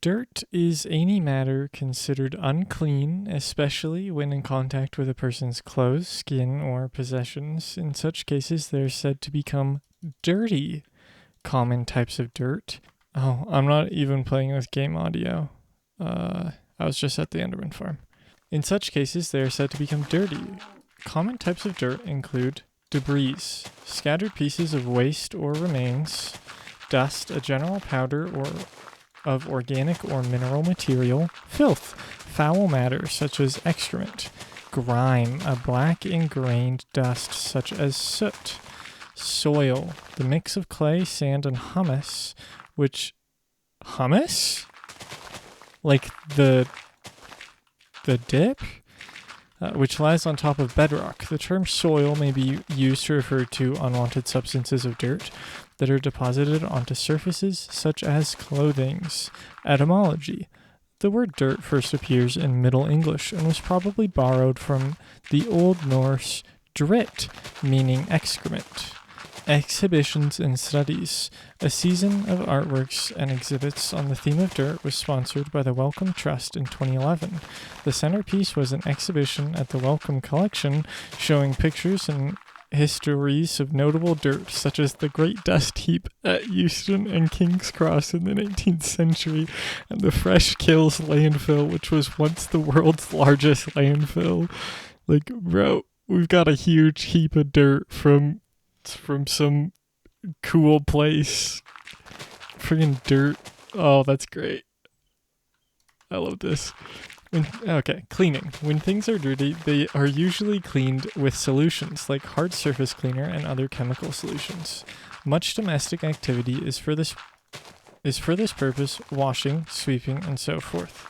Dirt is any matter considered unclean, especially when in contact with a person's clothes, skin, or possessions. In such cases, they are said to become dirty. Common types of dirt. Oh, I'm not even playing with game audio. I was just at the Enderman farm. In such cases, they are said to become dirty. Common types of dirt include debris, scattered pieces of waste or remains, dust, a general powder or of organic or mineral material, filth, foul matter such as excrement, grime, a black ingrained dust such as soot, soil, the mix of clay, sand, and hummus, which hummus? Like the dip? Which lies on top of bedrock. The term soil may be used to refer to unwanted substances of dirt that are deposited onto surfaces such as clothings. Etymology. The word dirt first appears in Middle English and was probably borrowed from the Old Norse drit, meaning excrement. Exhibitions and studies. A season of artworks and exhibits on the theme of dirt was sponsored by the Wellcome Trust in 2011. The centerpiece was an exhibition at the Wellcome Collection showing pictures and histories of notable dirt such as the Great Dust Heap at Euston and King's Cross in the 19th century and the Fresh Kills landfill, which was once the world's largest landfill. Like, bro, we've got a huge heap of dirt from some cool place. Friggin' dirt. Oh, that's great. I love this. Cleaning. When things are dirty, they are usually cleaned with solutions like hard surface cleaner and other chemical solutions. Much domestic activity is for this purpose: washing, sweeping, and so forth.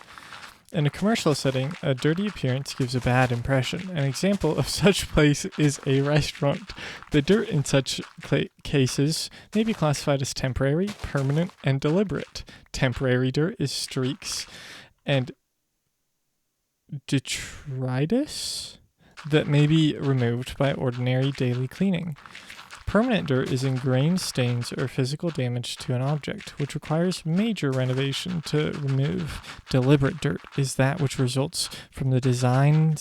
In a commercial setting, a dirty appearance gives a bad impression. An example of such place is a restaurant. The dirt in such cases may be classified as temporary, permanent, and deliberate. Temporary dirt is streaks and detritus that may be removed by ordinary daily cleaning. Permanent dirt is ingrained stains or physical damage to an object, which requires major renovation to remove. Deliberate dirt is that which results from design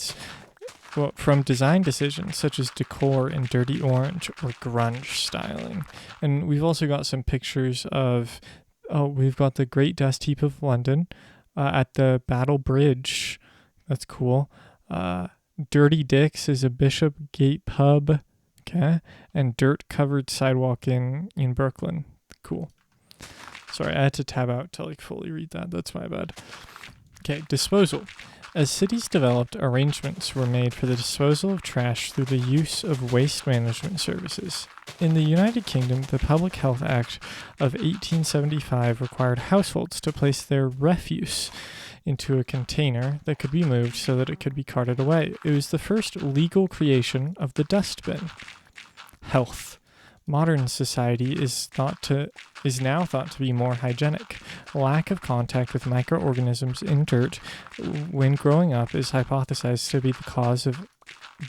decisions such as decor in dirty orange or grunge styling. And we've also got some pictures of, we've got the Great Dust Heap of London at the Battle Bridge. That's cool. Dirty Dick's is a Bishopgate pub. Okay, and dirt-covered sidewalk in Brooklyn. Cool. Sorry, I had to tab out to fully read that. That's my bad. Okay, disposal. As cities developed, arrangements were made for the disposal of trash through the use of waste management services. In the United Kingdom, the Public Health Act of 1875 required households to place their refuse into a container that could be moved so that it could be carted away. It was the first legal creation of the dustbin. Health. Modern society is now thought to be more hygienic. Lack of contact with microorganisms in dirt when growing up is hypothesized to be the cause of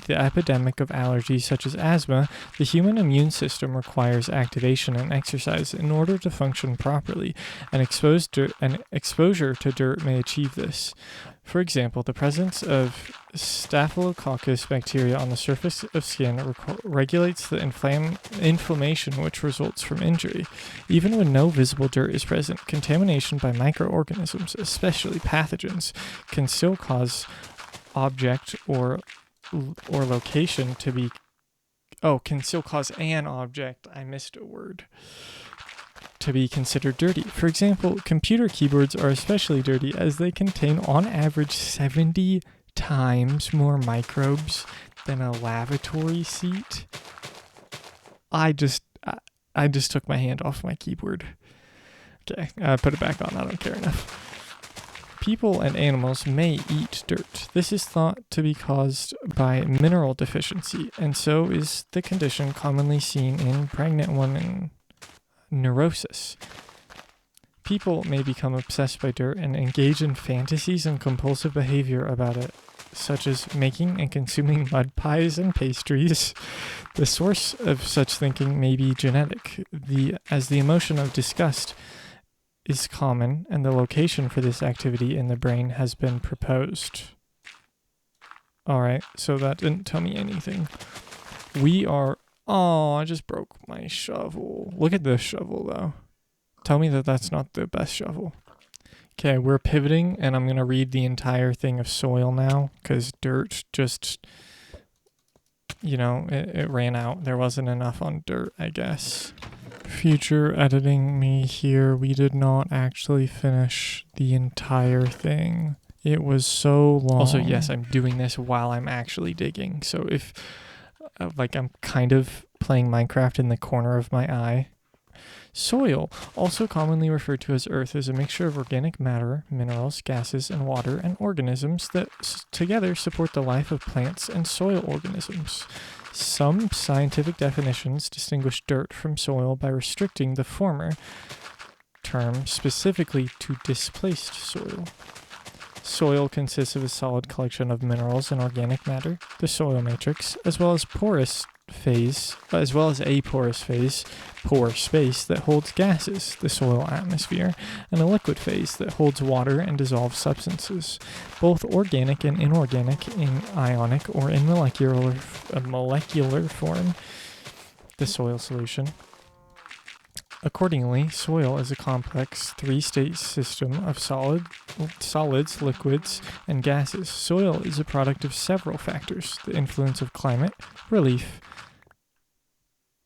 the epidemic of allergies such as asthma. The human immune system requires activation and exercise in order to function properly, and exposure to dirt may achieve this. For example, the presence of Staphylococcus bacteria on the surface of skin regulates the inflammation which results from injury. Even when no visible dirt is present, contamination by microorganisms, especially pathogens, can still cause object or location to be... can still cause an object, I missed a word, to be considered dirty. For example, computer keyboards are especially dirty as they contain on average 70 times more microbes than a lavatory seat. I just took my hand off my keyboard. Okay, put it back on. I don't care enough. People and animals may eat dirt. This is thought to be caused by mineral deficiency, and so is the condition commonly seen in pregnant women: neurosis. People may become obsessed by dirt and engage in fantasies and compulsive behavior about it, such as making and consuming mud pies and pastries. The source of such thinking may be genetic, as the emotion of disgust is common, and the location for this activity in the brain has been proposed. Alright, so that didn't tell me anything. Oh, I just broke my shovel. Look at this shovel, though. Tell me that that's not the best shovel. Okay, we're pivoting, and I'm going to read the entire thing of soil now, because dirt just, it ran out. There wasn't enough on dirt, I guess. Future editing me here, we did not actually finish the entire thing. It was so long. Also, yes, I'm doing this while I'm actually digging. So if, I'm kind of playing Minecraft in the corner of my eye. Soil, also commonly referred to as earth, is a mixture of organic matter, minerals, gases, and water, and organisms that together support the life of plants and soil organisms. Some scientific definitions distinguish dirt from soil by restricting the former term specifically to displaced soil. Soil consists of a solid collection of minerals and organic matter, the soil matrix, as well as a porous phase, pore space that holds gases, the soil atmosphere, and a liquid phase that holds water and dissolved substances, both organic and inorganic in ionic or in molecular form, the soil solution. Accordingly, soil is a complex three-state system of solids, liquids, and gases. Soil is a product of several factors: the influence of climate, relief,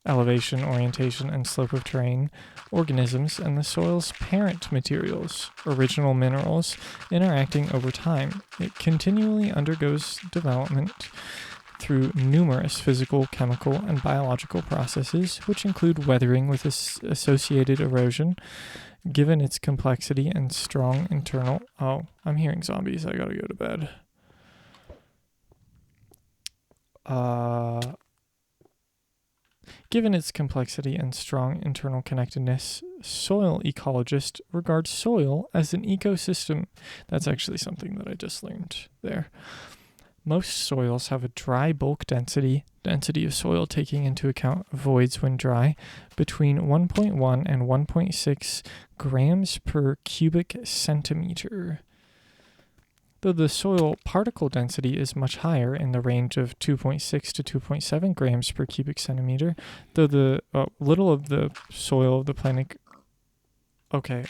elevation, orientation, and slope of terrain, organisms, and the soil's parent materials, original minerals, interacting over time. It continually undergoes development through numerous physical, chemical, and biological processes, which include weathering with associated erosion. Given its complexity and strong internal... Oh, I'm hearing zombies. I gotta go to bed. Given its complexity and strong internal connectedness, soil ecologists regard soil as an ecosystem. That's actually something that I just learned there. Most soils have a dry bulk density of soil taking into account voids when dry, between 1.1 and 1.6 grams per cubic centimeter. Though the soil particle density is much higher in the range of 2.6 to 2.7 grams per cubic centimeter, though the little of the soil of the planet... Okay,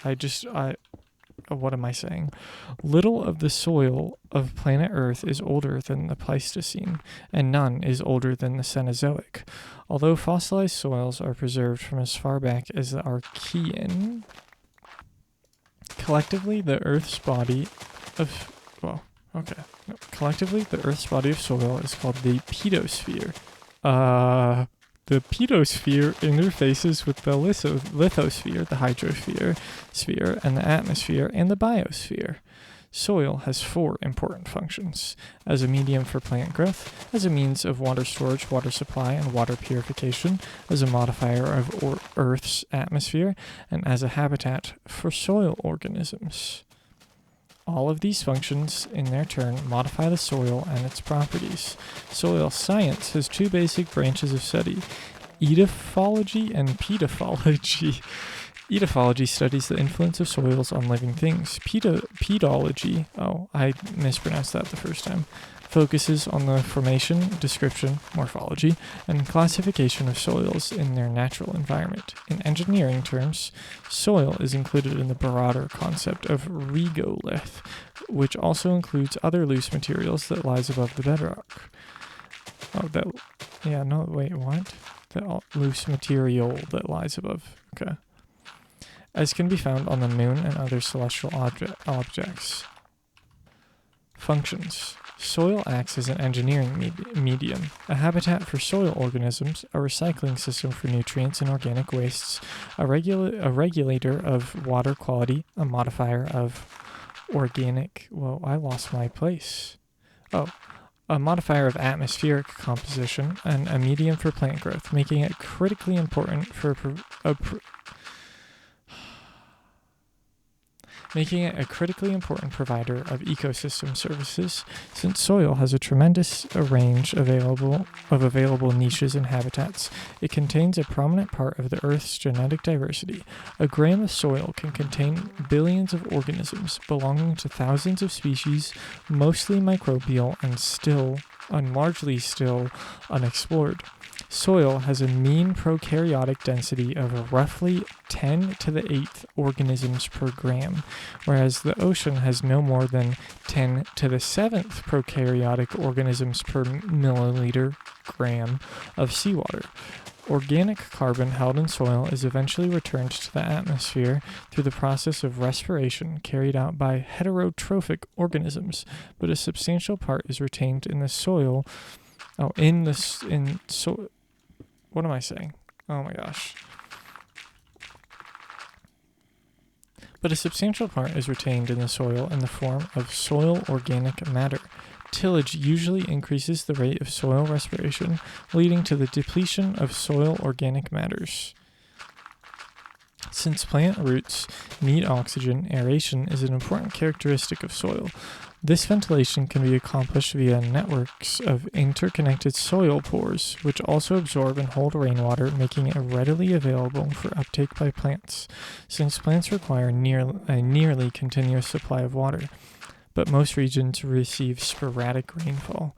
what am I saying? Little of the soil of planet Earth is older than the Pleistocene, and none is older than the Cenozoic. Although fossilized soils are preserved from as far back as the Archean, collectively the Earth's body of soil is called the pedosphere. The pedosphere interfaces with the lithosphere, the hydrosphere, sphere, and the atmosphere, and the biosphere. Soil has 4 important functions: as a medium for plant growth, as a means of water storage, water supply, and water purification, as a modifier of Earth's atmosphere, and as a habitat for soil organisms. All of these functions, in their turn, modify the soil and its properties. Soil science has 2 basic branches of study: edaphology and pedophology. Edaphology studies the influence of soils on living things. Pedology, I mispronounced that the first time, focuses on the formation, description, morphology, and classification of soils in their natural environment. In engineering terms, soil is included in the broader concept of regolith, which also includes other loose materials that lies above the bedrock. The loose material that lies above. Okay. As can be found on the moon and other celestial objects. Functions. Soil acts as an engineering medium, a habitat for soil organisms, a recycling system for nutrients and organic wastes, a regulator of water quality, a modifier of organic... Whoa, I lost my place. A modifier of atmospheric composition, and a medium for plant growth, making it critically important for making it a critically important provider of ecosystem services, since soil has a tremendous range of available niches and habitats. It contains a prominent part of the Earth's genetic diversity. A gram of soil can contain billions of organisms belonging to thousands of species, mostly microbial and largely still unexplored. Soil has a mean prokaryotic density of roughly 10 to the 8th organisms per gram, whereas the ocean has no more than 10 to the 7th prokaryotic organisms per milliliter gram of seawater. Organic carbon held in soil is eventually returned to the atmosphere through the process of respiration carried out by heterotrophic organisms, but a substantial part is retained in the soil. What am I saying? Oh my gosh. But a substantial part is retained in the soil in the form of soil organic matter. Tillage usually increases the rate of soil respiration, leading to the depletion of soil organic matters. Since plant roots need oxygen, aeration is an important characteristic of soil. This ventilation can be accomplished via networks of interconnected soil pores, which also absorb and hold rainwater, making it readily available for uptake by plants, since plants require a nearly continuous supply of water. But most regions receive sporadic rainfall.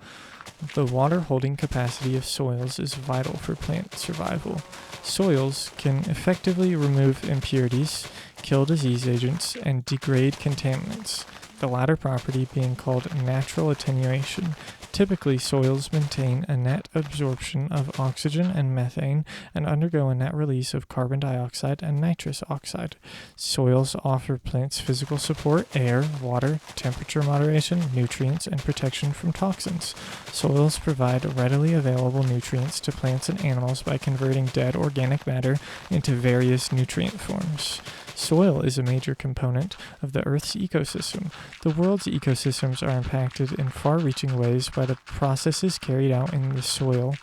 The water-holding capacity of soils is vital for plant survival. Soils can effectively remove impurities, kill disease agents, and degrade contaminants, the latter property being called natural attenuation. Typically, soils maintain a net absorption of oxygen and methane and undergo a net release of carbon dioxide and nitrous oxide. Soils offer plants physical support, air, water, temperature moderation, nutrients, and protection from toxins. Soils provide readily available nutrients to plants and animals by converting dead organic matter into various nutrient forms. Soil is a major component of the Earth's ecosystem. The world's ecosystems are impacted in far-reaching ways by the processes carried out in the soil,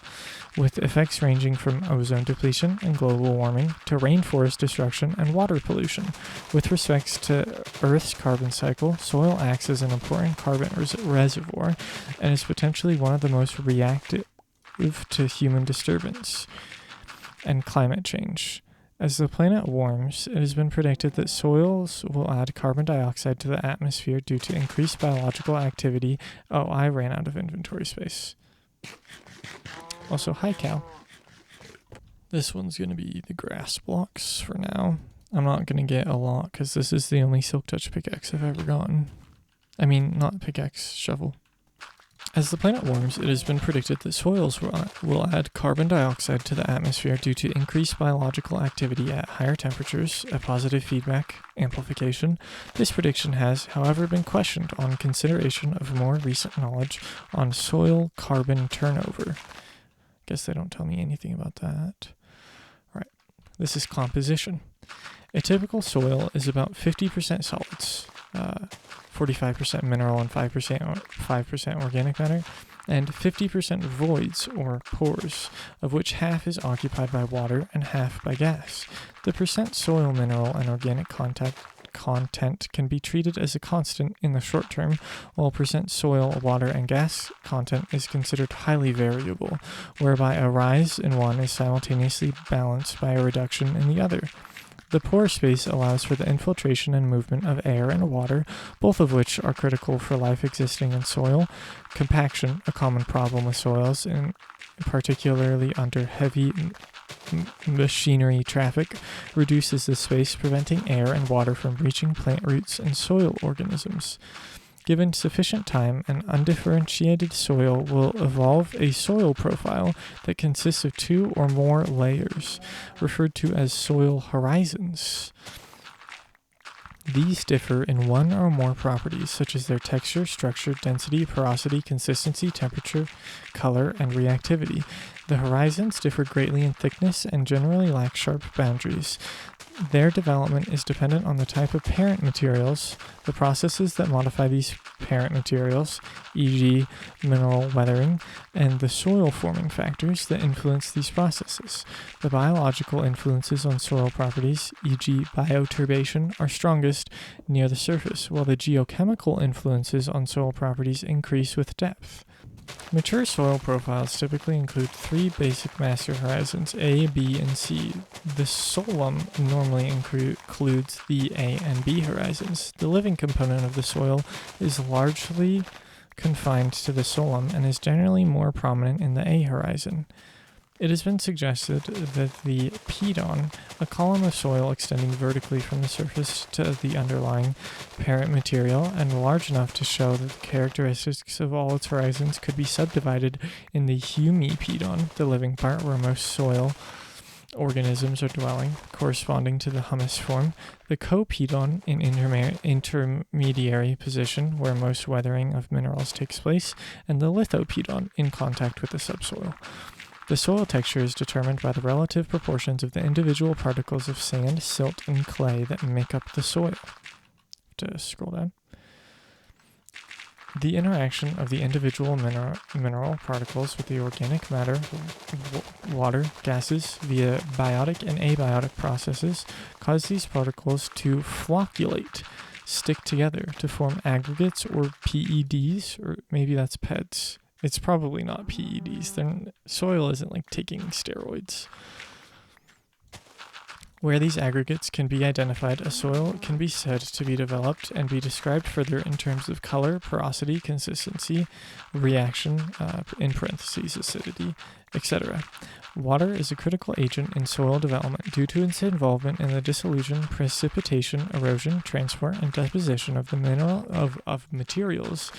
with effects ranging from ozone depletion and global warming to rainforest destruction and water pollution. With respect to Earth's carbon cycle, soil acts as an important carbon reservoir and is potentially one of the most reactive to human disturbance and climate change. As the planet warms, it has been predicted that soils will add carbon dioxide to the atmosphere due to increased biological activity. Oh, I ran out of inventory space. Also, hi, cow. This one's going to be the grass blocks for now. I'm not going to get a lot because this is the only Silk Touch pickaxe I've ever gotten. I mean, not pickaxe, shovel. As the planet warms, it has been predicted that soils will add carbon dioxide to the atmosphere due to increased biological activity at higher temperatures, a positive feedback amplification. This prediction has, however, been questioned on consideration of more recent knowledge on soil carbon turnover. Guess they don't tell me anything about that. Alright, this is composition. A typical soil is about 50% solids, 45% mineral and 5% organic matter, and 50% voids or pores, of which half is occupied by water and half by gas. The percent soil mineral and organic content can be treated as a constant in the short term, while percent soil, water, and gas content is considered highly variable, whereby a rise in one is simultaneously balanced by a reduction in the other. The pore space allows for the infiltration and movement of air and water, both of which are critical for life existing in soil. Compaction, a common problem with soils, and particularly under heavy machinery traffic, reduces the space, preventing air and water from reaching plant roots and soil organisms. Given sufficient time, an undifferentiated soil will evolve a soil profile that consists of two or more layers, referred to as soil horizons. These differ in one or more properties, such as their texture, structure, density, porosity, consistency, temperature, color, and reactivity. The horizons differ greatly in thickness and generally lack sharp boundaries. Their development is dependent on the type of parent materials, the processes that modify these parent materials, e.g. mineral weathering, and the soil forming factors that influence these processes. The biological influences on soil properties, e.g. bioturbation, are strongest near the surface, while the geochemical influences on soil properties increase with depth. Mature soil profiles typically include three basic master horizons, A, B, and C. The solum normally includes the A and B horizons. The living component of the soil is largely confined to the solum and is generally more prominent in the A horizon. It has been suggested that the pedon, a column of soil extending vertically from the surface to the underlying parent material and large enough to show that the characteristics of all its horizons could be subdivided in the humipedon, the living part where most soil organisms are dwelling, corresponding to the humus form, the copedon, in intermediary position where most weathering of minerals takes place, and the lithopedon, in contact with the subsoil. The soil texture is determined by the relative proportions of the individual particles of sand, silt, and clay that make up the soil. To scroll down. The interaction of the individual mineral particles with the organic matter, water, gases, via biotic and abiotic processes, cause these particles to flocculate, stick together to form aggregates or PEDs, or maybe that's PEDs. It's probably not PEDs. Soil isn't like taking steroids. Where these aggregates can be identified, a soil can be said to be developed and be described further in terms of color, porosity, consistency, reaction, in parentheses, acidity, etc. Water is a critical agent in soil development due to its involvement in the dissolution, precipitation, erosion, transport, and deposition of the materials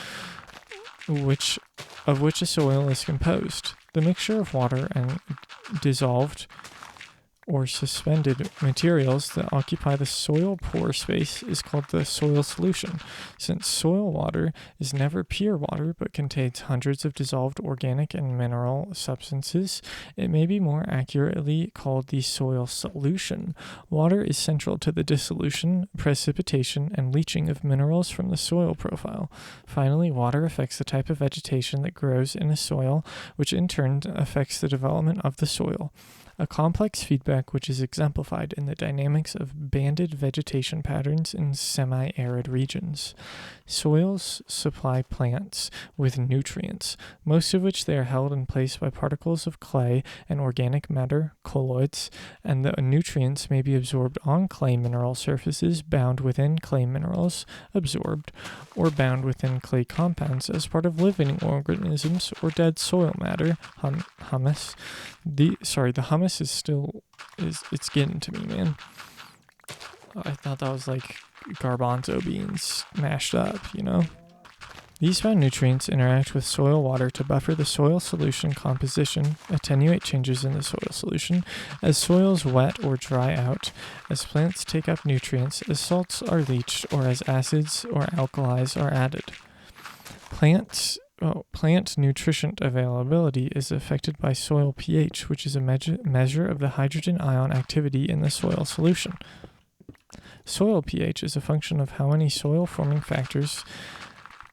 of which a soil is composed. The mixture of water and dissolved or suspended materials that occupy the soil pore space is called the soil solution. Since soil water is never pure water but contains hundreds of dissolved organic and mineral substances, it may be more accurately called the soil solution. Water is central to the dissolution, precipitation, and leaching of minerals from the soil profile. Finally, water affects the type of vegetation that grows in a soil, which in turn affects the development of the soil. A complex feedback which is exemplified in the dynamics of banded vegetation patterns in semi-arid regions. Soils supply plants with nutrients, most of which they are held in place by particles of clay and organic matter, colloids, and the nutrients may be absorbed on clay mineral surfaces, bound within clay minerals, absorbed, or bound within clay compounds as part of living organisms or dead soil matter, humus. The hummus it's getting to me, man. I thought that was like garbanzo beans mashed up, you know? These found nutrients interact with soil water to buffer the soil solution composition, attenuate changes in the soil solution, as soils wet or dry out, as plants take up nutrients, as salts are leached, or as acids or alkalis are added. Plant nutrient availability is affected by soil pH, which is a measure of the hydrogen ion activity in the soil solution. Soil pH is a function of how many soil-forming factors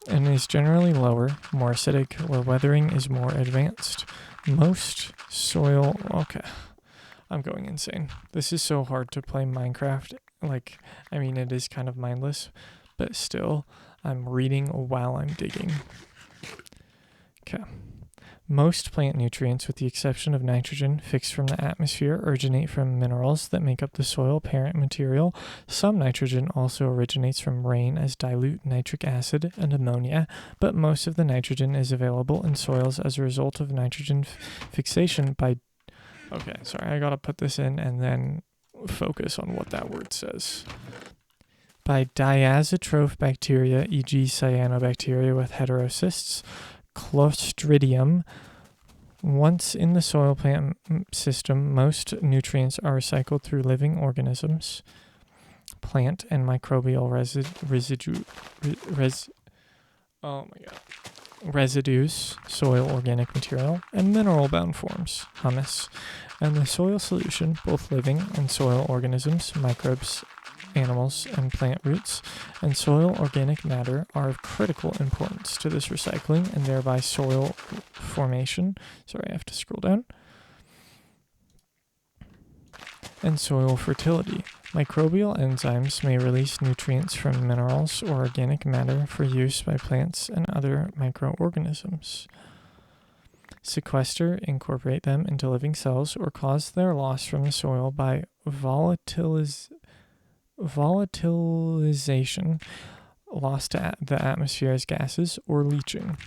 and is generally lower, more acidic, where weathering is more advanced. Most soil... Okay, I'm going insane. This is so hard to play Minecraft. It is kind of mindless, but still, I'm reading while I'm digging. Okay. Most plant nutrients, with the exception of nitrogen fixed from the atmosphere, originate from minerals that make up the soil parent material. Some nitrogen also originates from rain as dilute nitric acid and ammonia, but most of the nitrogen is available in soils as a result of nitrogen fixation by... Okay, sorry, I gotta put this in and then focus on what that word says. By diazotroph bacteria, e.g. cyanobacteria with heterocysts, Clostridium. Once in the soil plant system, most nutrients are recycled through living organisms, plant and microbial residue. Oh my god. residues, soil organic material, and mineral-bound forms, humus. And the soil solution, both living and soil organisms, microbes, animals, and plant roots, and soil organic matter are of critical importance to this recycling and thereby soil formation. Sorry, I have to scroll down. And soil fertility. Microbial enzymes may release nutrients from minerals or organic matter for use by plants and other microorganisms. Sequester, incorporate them into living cells, or cause their loss from the soil by volatilization, lost to the atmosphere as gases, or leaching.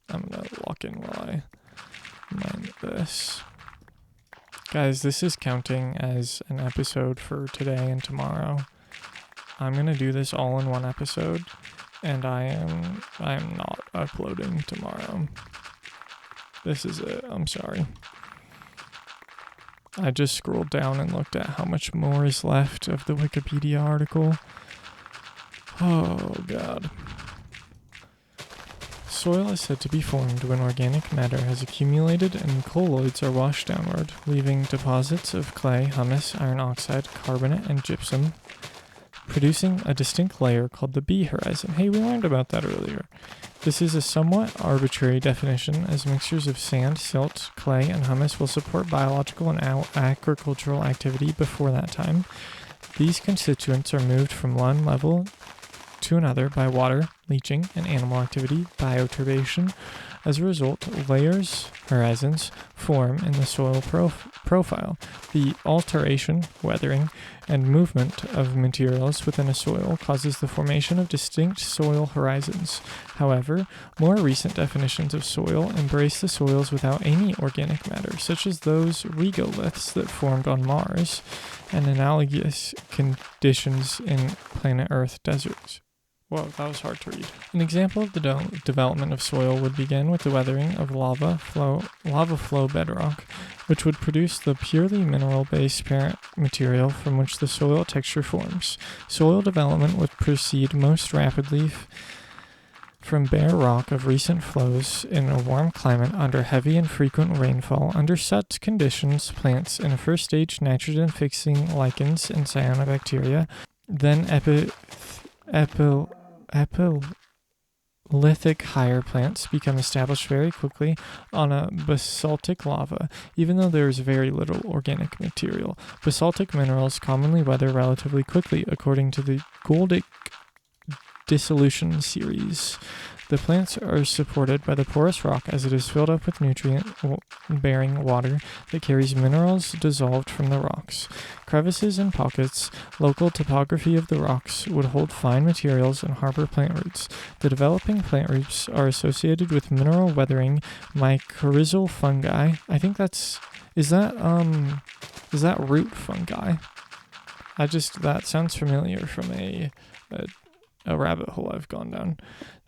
I'm going to lock in while I mind this. Guys, this is counting as an episode for today and tomorrow. I'm going to do this all in one episode, and I am not uploading tomorrow. This is it. I'm sorry. I just scrolled down and looked at how much more is left of the Wikipedia article. Oh, God. Soil is said to be formed when organic matter has accumulated and colloids are washed downward, leaving deposits of clay, humus, iron oxide, carbonate, and gypsum, producing a distinct layer called the B horizon. Hey, we learned about that earlier. This is a somewhat arbitrary definition, as mixtures of sand, silt, clay, and humus will support biological and agricultural activity before that time. These constituents are moved from one level to another by water, leaching, and animal activity, bioturbation. As a result, layers, horizons, form in the soil profile. The alteration, weathering, and movement of materials within a soil causes the formation of distinct soil horizons. However, more recent definitions of soil embrace the soils without any organic matter, such as those regoliths that formed on Mars, and analogous conditions in planet Earth deserts. Whoa, that was hard to read. An example of the development of soil would begin with the weathering of lava flow bedrock, which would produce the purely mineral-based parent material from which the soil texture forms. Soil development would proceed most rapidly from bare rock of recent flows in a warm climate under heavy and frequent rainfall. Under such conditions, plants in a first stage nitrogen-fixing lichens and cyanobacteria, then epilithic higher plants become established very quickly on a basaltic lava, even though there is very little organic material. Basaltic minerals commonly weather relatively quickly, according to the Goldic dissolution series. The plants are supported by the porous rock as it is filled up with nutrient-bearing water that carries minerals dissolved from the rocks. Crevices and pockets, local topography of the rocks, would hold fine materials and harbor plant roots. The developing plant roots are associated with mineral-weathering mycorrhizal fungi. I think is that root fungi? That sounds familiar from a rabbit hole I've gone down,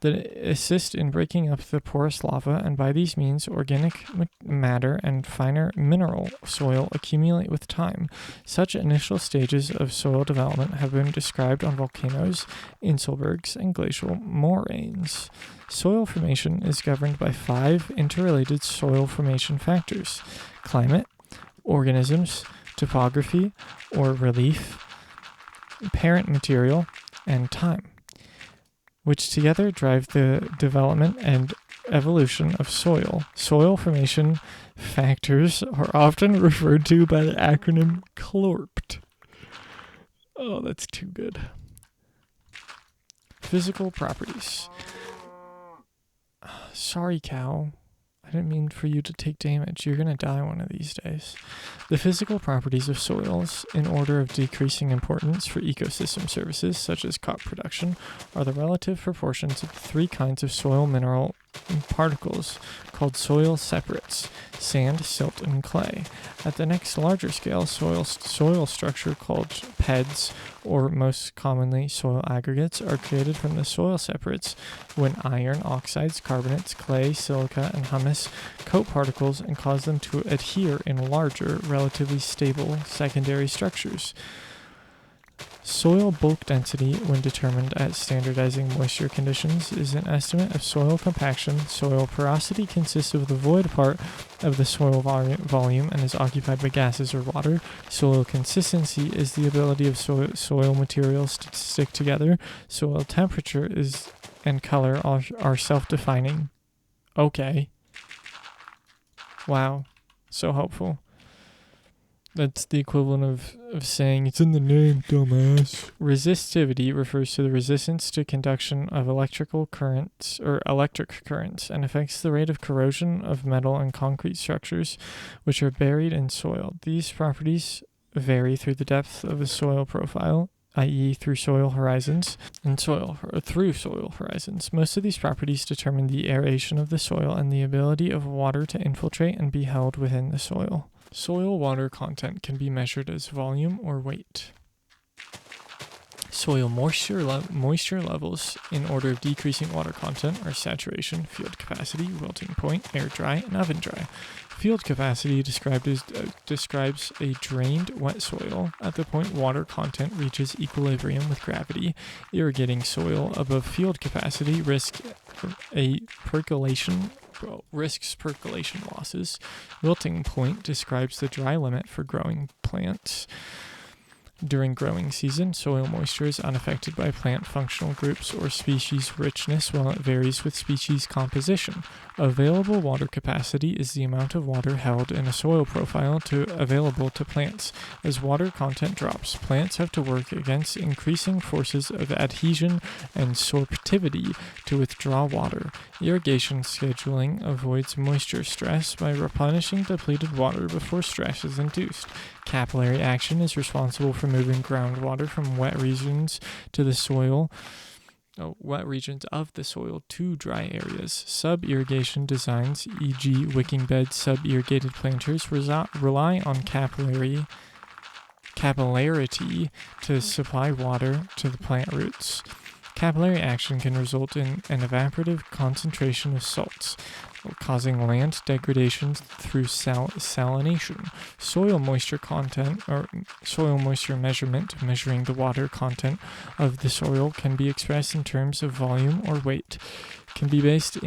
that assist in breaking up the porous lava, and by these means organic matter and finer mineral soil accumulate with time. Such initial stages of soil development have been described on volcanoes, inselbergs, and glacial moraines. Soil formation is governed by 5 interrelated soil formation factors: climate, organisms, topography or relief, parent material, and time, which together drive the development and evolution of soil. Soil formation factors are often referred to by the acronym CLORPT. Oh, that's too good. Physical properties. Sorry, cow. I didn't mean for you to take damage. You're going to die one of these days. The physical properties of soils, in order of decreasing importance for ecosystem services such as crop production, are the relative proportions of the 3 kinds of soil mineral particles called soil separates: sand, silt, and clay. At the next larger scale, soil structure called PEDs, or most commonly soil aggregates, are created from the soil separates when iron oxides, carbonates, clay, silica, and humus coat particles and cause them to adhere in larger, relatively stable secondary structures. Soil bulk density, when determined at standardizing moisture conditions, is an estimate of soil compaction. Soil porosity consists of the void part of the soil volume and is occupied by gases or water. Soil consistency is the ability of soil materials to stick together. Soil temperature and color are self-defining. Okay. Wow. So helpful. That's the equivalent of saying, it's in the name, dumbass. Resistivity refers to the resistance to conduction of electric currents and affects the rate of corrosion of metal and concrete structures which are buried in soil. These properties vary through the depth of the soil profile, i.e. through soil horizons. Most of these properties determine the aeration of the soil and the ability of water to infiltrate and be held within the soil. Soil water content can be measured as volume or weight. Soil moisture levels in order of decreasing water content are saturation, field capacity, wilting point, air dry, and oven dry. Field capacity describes a drained wet soil at the point water content reaches equilibrium with gravity. Irrigating soil above field capacity risks percolation losses. Wilting point describes the dry limit for growing plants. During growing season, soil moisture is unaffected by plant functional groups or species richness, while it varies with species composition. Available water capacity is the amount of water held in a soil profile available to plants. As water content drops, plants have to work against increasing forces of adhesion and sorptivity to withdraw water. Irrigation scheduling avoids moisture stress by replenishing depleted water before stress is induced. Capillary action is responsible for moving groundwater from wet regions of the soil to dry areas. Sub-irrigation designs, e.g. wicking beds, sub-irrigated planters, rely on capillarity to supply water to the plant roots. Capillary action can result in an evaporative concentration of salts, causing land degradation through salination. Soil moisture content, or soil moisture measurement, measuring the water content of the soil, can be expressed in terms of volume or weight. Can be based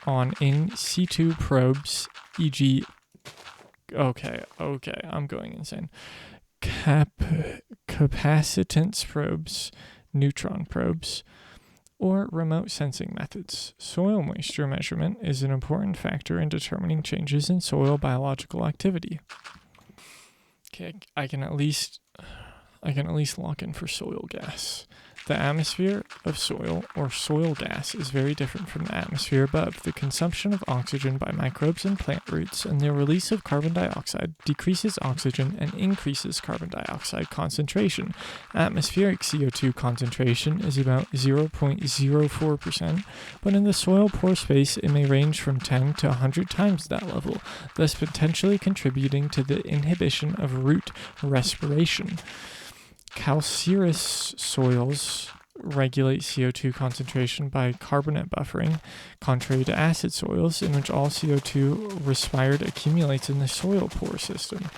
on in situ probes, e.g. Okay, I'm going insane. Capacitance probes, neutron probes, or remote sensing methods. Soil moisture measurement is an important factor in determining changes in soil biological activity. Okay, I can at least lock in for soil gas. The atmosphere of soil, or soil gas, is very different from the atmosphere above. The consumption of oxygen by microbes and plant roots and the release of carbon dioxide decreases oxygen and increases carbon dioxide concentration. Atmospheric CO2 concentration is about 0.04%, but in the soil pore space it may range from 10 to 100 times that level, thus potentially contributing to the inhibition of root respiration. Calcareous soils regulate CO2 concentration by carbonate buffering, contrary to acid soils, in which all CO2 respired accumulates in the soil pore system.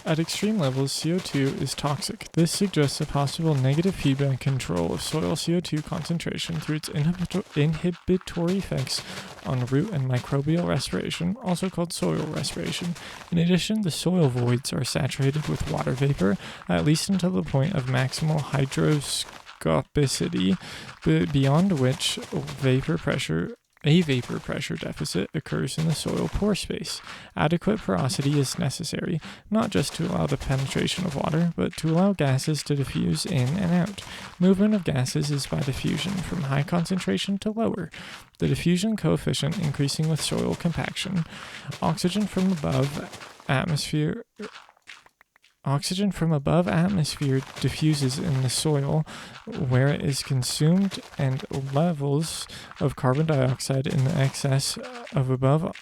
At extreme levels, CO2 is toxic. This suggests a possible negative feedback control of soil CO2 concentration through its inhibitory effects on root and microbial respiration, also called soil respiration. In addition, the soil voids are saturated with water vapor, at least until the point of maximal hydroscopicity, beyond which a vapor pressure deficit occurs in the soil pore space. Adequate porosity is necessary, not just to allow the penetration of water, but to allow gases to diffuse in and out. Movement of gases is by diffusion, from high concentration to lower, the diffusion coefficient increasing with soil compaction. Oxygen from above atmosphere diffuses in the soil where it is consumed, and levels of carbon dioxide in the excess of above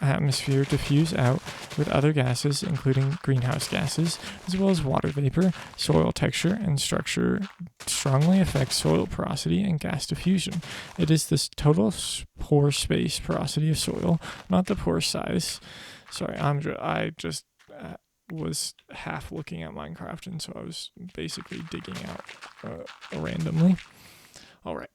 atmosphere diffuse out with other gases, including greenhouse gases, as well as water vapor. Soil texture and structure strongly affect soil porosity and gas diffusion. It is the total pore space porosity of soil, not the pore size. Sorry, was half looking at Minecraft, and so I was basically digging out randomly. All right.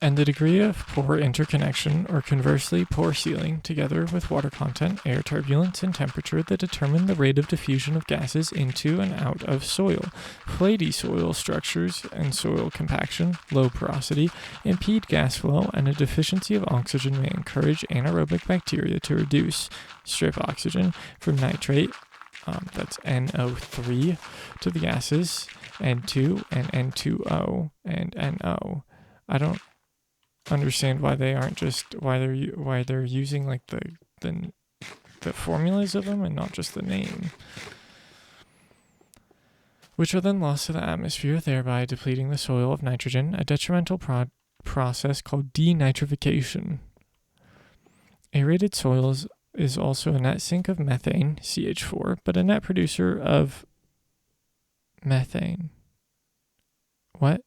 And the degree of poor interconnection, or conversely poor sealing, together with water content, air turbulence, and temperature that determine the rate of diffusion of gases into and out of soil. Flaky soil structures and soil compaction, low porosity, impede gas flow, and a deficiency of oxygen may encourage anaerobic bacteria to reduce strip oxygen from nitrate, that's NO3, to the gases N2 and N2O and NO. I don't understand why they aren't just why they're using like the formulas of them and not just the name, which are then lost to the atmosphere, thereby depleting the soil of nitrogen, a detrimental process called denitrification. Aerated soils is also a net sink of methane, CH4, but a net producer of methane. What?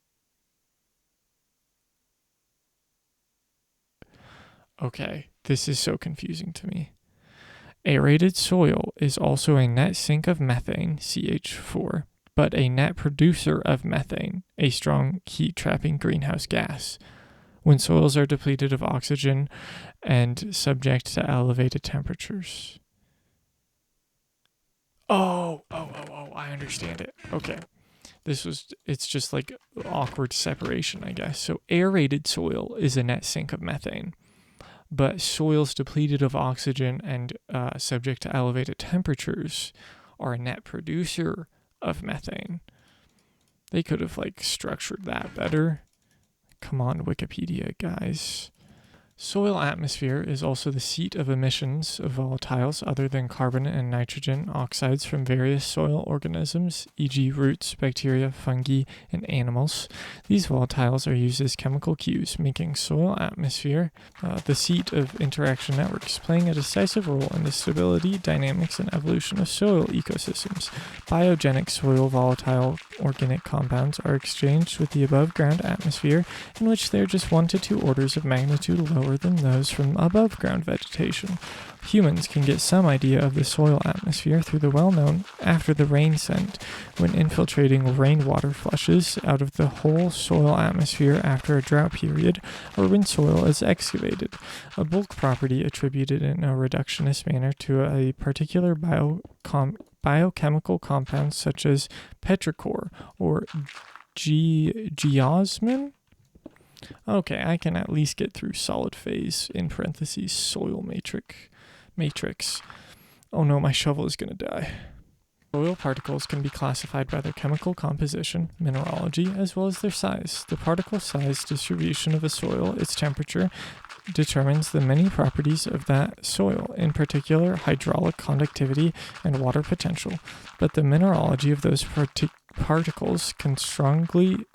Okay, this is so confusing to me. Aerated soil is also a net sink of methane, CH4, but a net producer of methane, a strong heat-trapping greenhouse gas, when soils are depleted of oxygen and subject to elevated temperatures. Oh, I understand it. Okay. It's just like awkward separation, I guess. So aerated soil is a net sink of methane. But soils depleted of oxygen and subject to elevated temperatures are a net producer of methane. They could have structured that better. Come on, Wikipedia, guys. Soil atmosphere is also the seat of emissions of volatiles other than carbon and nitrogen oxides from various soil organisms, e.g. roots, bacteria, fungi, and animals. These volatiles are used as chemical cues, making soil atmosphere the seat of interaction networks, playing a decisive role in the stability, dynamics, and evolution of soil ecosystems. Biogenic soil volatile organic compounds are exchanged with the above-ground atmosphere, in which they are just 1 to 2 orders of magnitude lower than those from above-ground vegetation. Humans can get some idea of the soil atmosphere through the well-known after the rain scent, when infiltrating rainwater flushes out of the whole soil atmosphere after a drought period, or when soil is excavated, a bulk property attributed in a reductionist manner to a particular biochemical compound such as petrichor or geosmin. Okay, I can at least get through solid phase, in parentheses, soil matrix. Oh no, my shovel is gonna die. Soil particles can be classified by their chemical composition, mineralogy, as well as their size. The particle size distribution of a soil, its temperature, determines the many properties of that soil, in particular hydraulic conductivity and water potential. But the mineralogy of those particles can strongly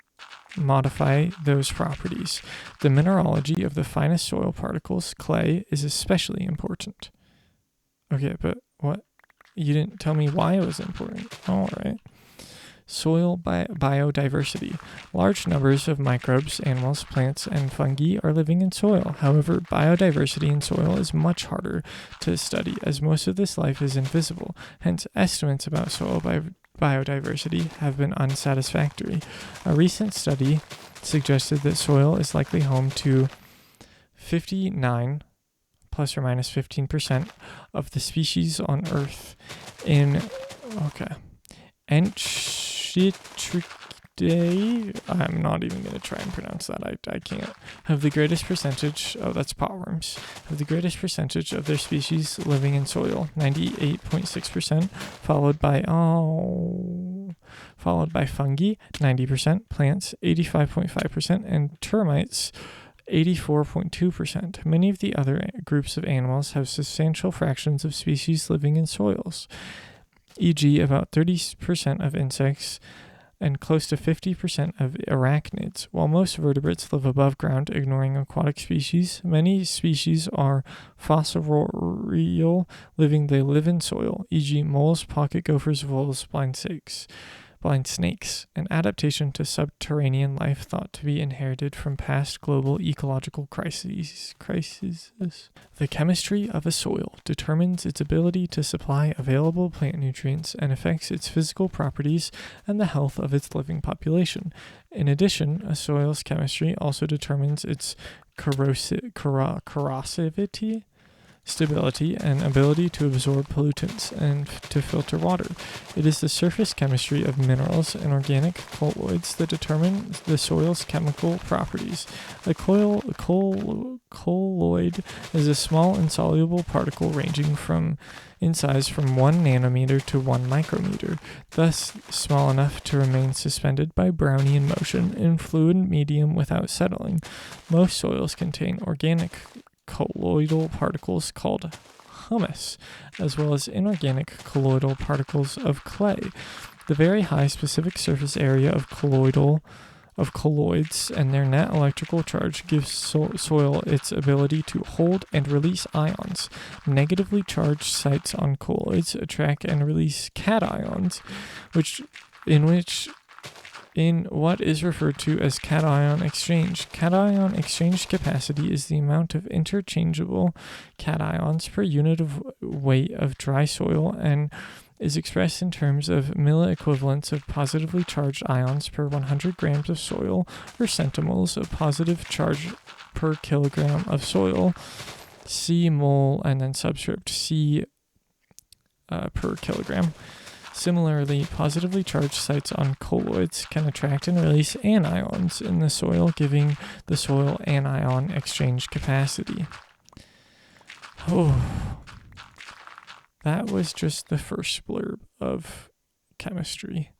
modify those properties. The mineralogy of the finest soil particles, clay, is especially important. Okay, but what? You didn't tell me why it was important. All right. Soil biodiversity. Large numbers of microbes, animals, plants, and fungi are living in soil. However, biodiversity in soil is much harder to study, as most of this life is invisible. Hence, estimates about soil biodiversity have been unsatisfactory. A recent study suggested that soil is likely home to 59 plus or minus 15% of the species on Earth in I'm not even going to try and pronounce that. I can't. Have the greatest percentage, that's potworms, have the greatest percentage of their species living in soil, 98.6%, followed by fungi, 90%, plants, 85.5%, and termites, 84.2%. Many of the other groups of animals have substantial fractions of species living in soils, e.g. about 30% of insects and close to 50% of arachnids. While most vertebrates live above ground, ignoring aquatic species, many species are fossorial, they live in soil, e.g. moles, pocket gophers, voles, blind snakes. blind snakes, an adaptation to subterranean life thought to be inherited from past global ecological crises. The chemistry of a soil determines its ability to supply available plant nutrients and affects its physical properties and the health of its living population. In addition, a soil's chemistry also determines its corrosivity, stability, and ability to absorb pollutants and to filter water. It is the surface chemistry of minerals and organic colloids that determine the soil's chemical properties. A colloid is a small insoluble particle ranging in size from 1 nanometer to 1 micrometer, thus small enough to remain suspended by Brownian motion in fluid medium without settling. Most soils contain organic colloidal particles called humus, as well as inorganic colloidal particles of clay. The very high specific surface area of colloids and their net electrical charge gives soil its ability to hold and release ions. Negatively charged sites on colloids attract and release cations, in what is referred to as cation exchange. Cation exchange capacity is the amount of interchangeable cations per unit of weight of dry soil and is expressed in terms of milliequivalents of positively charged ions per 100 grams of soil or centimoles of positive charge per kilogram of soil, C mole, and then subscript C per kilogram. Similarly, positively charged sites on colloids can attract and release anions in the soil, giving the soil anion exchange capacity. Oh, that was just the first blurb of chemistry.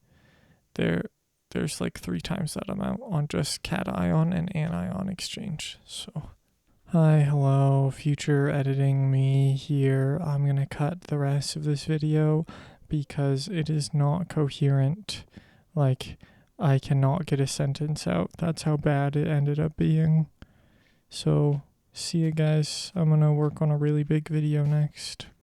There's like 3 times that amount on just cation and anion exchange. So, hi, hello, future editing me here. I'm going to cut the rest of this video because it is not coherent. Like, I cannot get a sentence out. That's how bad it ended up being. So, see you guys. I'm gonna work on a really big video next.